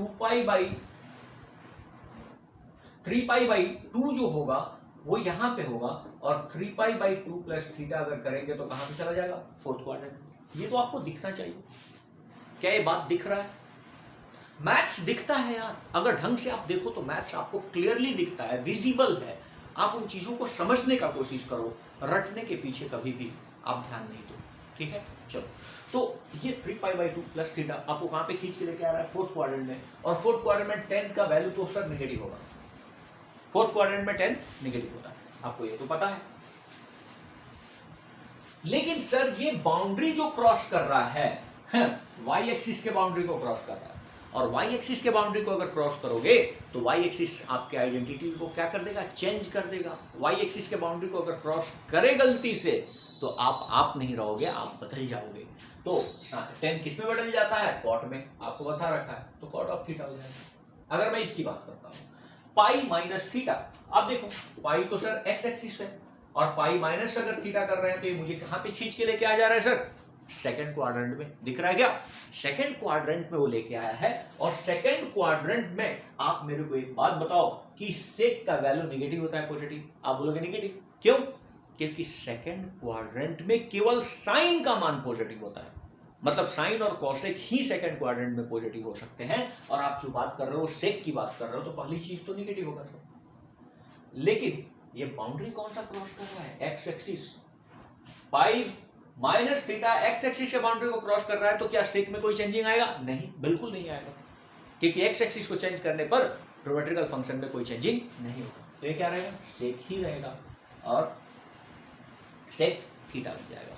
3π/2 जो होगा वो यहां पे होगा, और 3π/2 प्लस थीटा अगर करेंगे तो कहां पे चला जाएगा? Fourth quadrant. ये तो आपको दिखना चाहिए। क्या ये बात दिख रहा है? मैथ्स दिखता है यार, अगर ढंग से आप देखो तो मैथ्स आपको क्लियरली दिखता है, विजिबल है। आप उन चीजों को समझने का कोशिश करो, रटने के पीछे कभी भी आप ध्यान नहीं दो, ठीक है। चलो, तो ये 3π/2 प्लस थीटा आपको कहां पे खींच के लेके आ रहा है, फोर्थ क्वाड्रेंट में, और फोर्थ क्वाड्रेंट में 10 का वैल्यू तो सर नेगेटिव होगा, फोर्थ क्वाड्रेंट में 10 नेगेटिव होता है, आपको ये तो पता है। लेकिन सर ये बाउंड्री जो क्रॉस कर रहा है वाई एक्सिस के बाउंड्री को क्रॉस कर रहा है, और वाई एक्सिस के बाउंड्री को अगर क्रॉस करोगे तो वाई एक्सिस आपके आइडेंटिटी को क्या कर देगा, चेंज कर देगा। वाई एक्सिस के बाउंड्री को अगर क्रॉस करे गलती से तो आप नहीं रहोगे, आप बदल जाओगे। तो 10 किस में बदल जाता है, कॉट में, आपको बता रखा है, तो कॉट ऑफ थीटा हो जाएगा। अगर मैं इसकी बात करता हूं पाई माइनस थीटा, अब देखो पाई तो सर एक्स एक्सिस है, और पाई माइनस अगर थीटा कर रहे हैं तो ये मुझे कहां पे खींच के लेके आ जा रहा है सर, सेकंड क्वाड्रेंट में, दिख रहा है क्या, सेकंड क्वाड्रेंट में वो लेके आया है। और सेकंड क्वाड्रेंट में आप मेरे को एक बात बताओ कि सेक का वैल्यू नेगेटिव होता है पॉजिटिव, आप बोलोगे नेगेटिव क्यों, क्योंकि सेकंड क्वाड्रेंट में केवल साइन का मान पॉजिटिव होता है, मतलब साइन और कॉसेक ही सेकंड क्वाड्रेंट में पॉजिटिव हो सकते हैं, और आप जो बात कर रहे हो सेक की बात कर रहे हो तो पहली चीज तो नेगेटिव होगा सर। लेकिन ये बाउंड्री कौन सा क्रॉस कर रहा है, x axis, pi minus theta x axis से बाउंड्री को क्रॉस कर रहा है, तो क्या सेक में कोई चेंजिंग आएगा, नहीं, बिल्कुल नहीं आएगा, क्योंकि एक्स एक्सिस को चेंज करने पर ट्रिग्नोमेट्रिकल फंक्शन में कोई चेंजिंग नहीं होगा, तो ये क्या रहेगा, सेक ही रहेगा, और सेक थीटा बन जाएगा।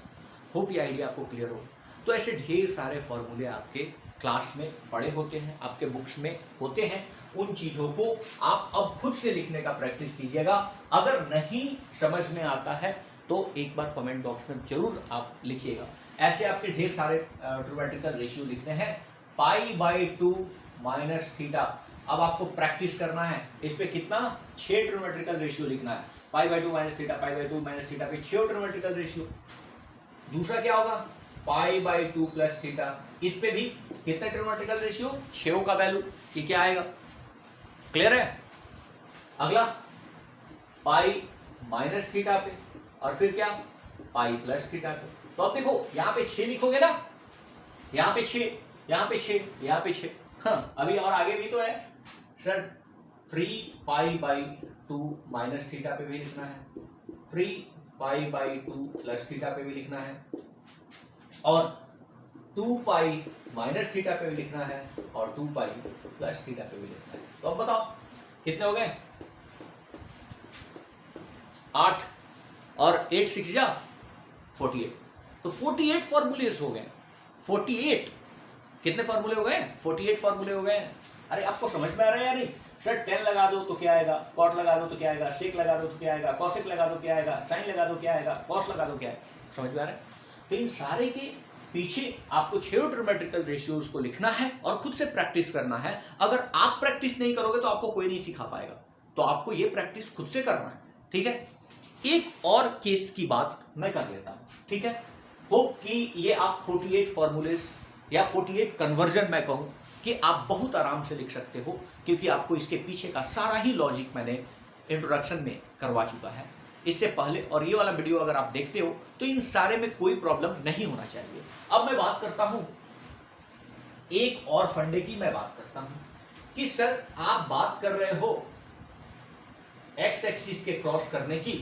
होप ये आइडिया आपको क्लियर हो। तो ऐसे ढेर सारे फॉर्मूले आपके क्लास में पढ़े होते हैं, आपके बुक्स में होते हैं, उन चीजों को आप अब खुद से लिखने का प्रैक्टिस कीजिएगा। अगर नहीं समझ में आता है तो एक बार कमेंट बॉक्स में जरूर आप लिखिएगा। ऐसे आपके ढेर सारे ट्रिग्नोमेट्रिकल रेशियो लिखने हैं, π/2 माइनस थीटा। अब आपको प्रैक्टिस करना है, इस पे कितना, 6 ट्रिग्नोमेट्रिकल रेशियो लिखना है, π/2 माइनस थीटा, π/2 माइनस थीटा पे 6 ट्रिग्नोमेट्रिकल रेशियो। दूसरा क्या होगा, π/2 प्लस थीटा, इस पे भी कितने ट्रिग्नोमेट्रिकल रेशियो, 6 का वैल्यू, ये क्या आएगा, क्लियर है। अगला पाई माइनस थीटा पे, और फिर क्या, पाई प्लस थीटा पे। तो अब देखो यहां पे 6 लिखोगे ना, यहां पे 6, यहां पे 6, यहां पे 6, हाँ अभी और आगे भी तो है सर, 3π/2 माइनस थीटा पे भी लिखना है, 3π/2 प्लस थीटा पे भी लिखना है, और 2π माइनस थीटा पे भी लिखना है, और 2π प्लस थीटा पे भी लिखना है। तो अब बताओ कितने हो गए, 8 और 8 6 जा 48, तो 48 फॉर्मूलेस हो गए, 48 कितने फॉर्मूले हो गए, 48 फॉर्मूले हो गए। अरे आपको समझ में आ रहा है या नहीं सर, 10 लगा दो तो क्या आएगा, कॉट लगा दो तो क्या आएगा, सेक लगा दो तो क्या आएगा, कॉसेक लगा दो क्या आएगा, साइन लगा दो क्या आएगा, कॉस लगा दो क्या आएगा, समझ में आ रहा है। तो इन सारे के पीछे आपको 6 ट्रिग्नोमेट्रिकल रेशियोज को लिखना है और खुद से प्रैक्टिस करना है। अगर आप प्रैक्टिस नहीं करोगे तो आपको कोई नहीं सिखा पाएगा, तो आपको ये प्रैक्टिस खुद से करना है, ठीक है। एक और केस की बात मैं कर लेता हूं, ठीक है। होप कि ये आप 48 फॉर्मूलेस या 48 कन्वर्जन मैं कहूं कि आप बहुत आराम से लिख सकते हो, क्योंकि आपको इसके पीछे का सारा ही लॉजिक मैंने इंट्रोडक्शन में करवा चुका है इससे पहले, और ये वाला वीडियो अगर आप देखते हो तो इन सारे में कोई प्रॉब्लम नहीं होना चाहिए। अब मैं बात करता हूं एक और फंडे की, मैं बात करता हूं कि सर आप बात कर रहे हो एक्स एक्सिस के क्रॉस करने की,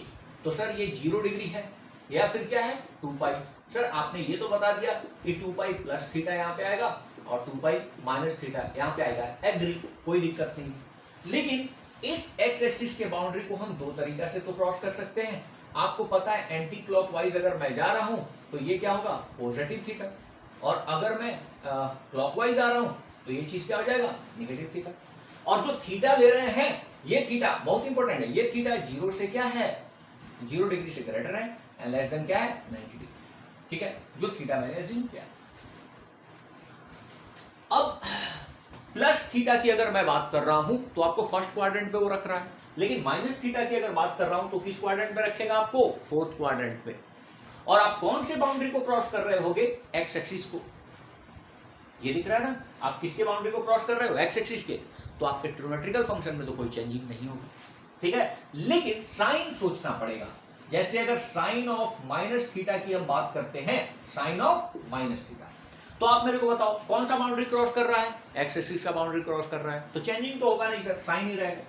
तो सर ये 0 डिग्री है या फिर क्या है 2π। सर आपने ये तो बता दिया कि 2π प्लस थीटा यहाँ पे आएगा और 2π माइनस थीटा यहाँ पे आएगा, एग्री, कोई दिक्कत नहीं। लेकिन इस एक्स एक्सिस के बाउंड्री को हम दो तरीका से तो क्रॉस कर सकते हैं। आपको पता है एंटी क्लॉकवाइज अगर मैं जा रहा हूं तो ये क्या होगा, पॉजिटिव थीटा, और अगर मैं क्लॉकवाइज आ रहा हूं तो ये चीज क्या हो जाएगा, नेगेटिव थीटा। और जो थीटा ले रहे हैं ये थीटा बहुत इंपॉर्टेंट है, ये थीटा 0 से क्या है, 0 डिग्री से ग्रेटर है एंड लेस देन क्या है 90 डिग्री, ठीक है, जो थीटा मैंने अज्यूम किया। अब प्लस थीटा की अगर मैं बात कर रहा हूं तो आपको फर्स्ट क्वाड्रेंट पे वो रख रहा है, लेकिन माइनस थीटा की अगर बात कर रहा हूं तो किस क्वाड्रेंट पे रखेगा आपको, फोर्थ क्वाड्रेंट पे। और आप कौन से बाउंड्री को क्रॉस कर रहे होगे, एक्स एक्सिस को, ये दिख रहा है ना, आप किसके बाउंड्री को क्रॉस कर रहे हो, एक्स एक्सिस के, तो आपके ट्रिग्नोमेट्रिकल फंक्शन में तो कोई चेंजिंग नहीं होगी, ठीक है। लेकिन साइन सोचना पड़ेगा, जैसे अगर साइन ऑफ माइनस थीटा की हम बात करते हैं, साइन ऑफ माइनस थीटा, तो आप मेरे को बताओ कौन सा बाउंड्री क्रॉस कर रहा है, एक्स एक्सिस का बाउंड्री क्रॉस कर रहा है, तो चेंजिंग तो होगा नहीं सर, साइन ही रहेगा,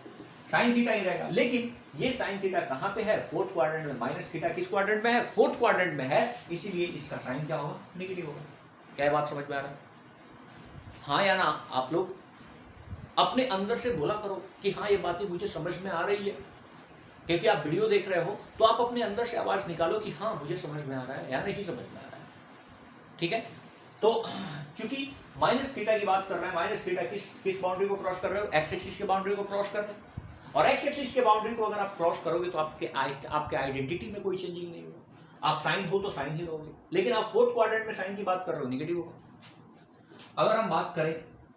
साइन थीटा ही रहेगा। लेकिन ये साइन थीटा कहां पे है, फोर्थ क्वाड्रेंट में, माइनस थीटा किस क्वाड्रेंट में है, फोर्थ क्वाड्रेंट में है, इसीलिए इसका साइन क्या होगा, नेगेटिव होगा। क्या बात समझ में आ रहा है? हाँ या ना? आप लोग अपने अंदर से बोला करो कि हाँ ये बातें मुझे समझ में आ रही है, क्योंकि आप वीडियो देख रहे हो तो आप अपने अंदर से आवाज निकालो कि हाँ मुझे समझ में आ रहा है या नहीं समझ में आ रहा है। ठीक है, तो चूंकि माइनस थीटा की बात कर रहे हैं, माइनस थीटा किस बाउंड्री को क्रॉस कर रहे हो, एक्स एक्सिस के बाउंड्री को क्रॉस कर रहे हो, और एक्स एक्सिस के बाउंड्री को अगर आप क्रॉस करोगे तो आपके आइडेंटिटी में कोई चेंजिंग नहीं होगा। आप साइन हो तो साइन ही लोगे, लेकिन आप फोर्थ क्वाड्रेंट में साइन की बात कर रहे हो, नेगेटिव होगा। अगर हम बात करें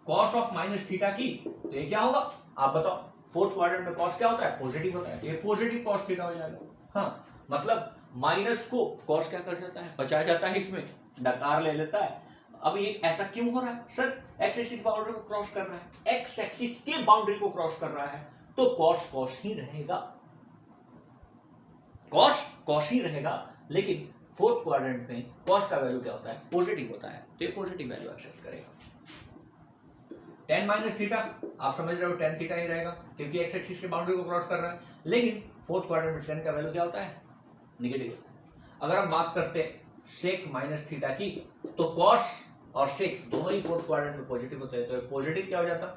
कॉस ऑफ माइनस थीटा की, तो ये क्या होगा, आप बताओ। फोर्थ क्वाड्रेंट में कॉस क्या होता है, पॉजिटिव होता है, ये पॉजिटिव कॉस थीटा हो जाएगा। हाँ, मतलब माइनस को कॉस क्या कर जाता है, बचा जाता है, इसमें डकार ले लेता है। अब ये ऐसा क्यों हो रहा है सर, एक्स एक्सिस बाउंड्री को क्रॉस कर रहा है, एक्स एक्सिस के बाउंड्री को क्रॉस कर रहा है, तो कॉस कॉस ही रहेगा, कॉस कॉस ही रहेगा। लेकिन फोर्थ क्वाड्रेंट में कॉस का वैल्यू क्या होता है, पॉजिटिव होता है, तो ये पॉजिटिव वैल्यू एक्सेप्ट करेगा। टेन माइनस थीटा आप समझ रहे हो, टेन थीटा ही रहेगा, क्योंकि एक्स एक्सिस के बाउंड्री को क्रॉस कर रहा है। लेकिन फोर्थ क्वाड्रेंट में टेन का वैल्यू क्या होता है, नेगेटिव होता है। अगर हम बात करते हैं सेक माइनस थीटा की, तो कॉस और सेक दोनों ही फोर्थ क्वाड्रेंट में पॉजिटिव होते हैं, तो पॉजिटिव क्या हो जाता,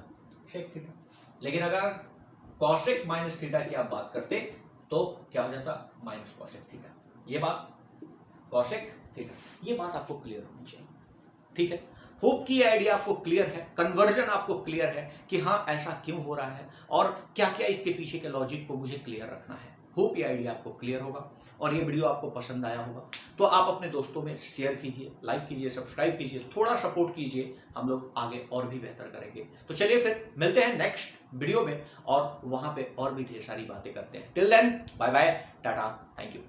सेक थीटा। लेकिन अगर कॉसेक माइनस थीटा की आप बात करते तो क्या हो जाता, माइनस कॉसेक थीटा। ये बात कॉसेक थीटा, ये बात आपको क्लियर होनी चाहिए। ठीक है, होप की आइडिया आपको क्लियर है, कन्वर्जन आपको क्लियर है कि हाँ ऐसा क्यों हो रहा है और क्या क्या इसके पीछे के लॉजिक को मुझे क्लियर रखना है। होप ये आइडिया आपको क्लियर होगा और ये वीडियो आपको पसंद आया होगा, तो आप अपने दोस्तों में शेयर कीजिए, लाइक कीजिए, सब्सक्राइब कीजिए, थोड़ा सपोर्ट कीजिए, हम लोग आगे और भी बेहतर करेंगे। तो चलिए फिर मिलते हैं नेक्स्ट वीडियो में और वहां पे और भी ढेर सारी बातें करते हैं। Till then bye bye, tata, thank you.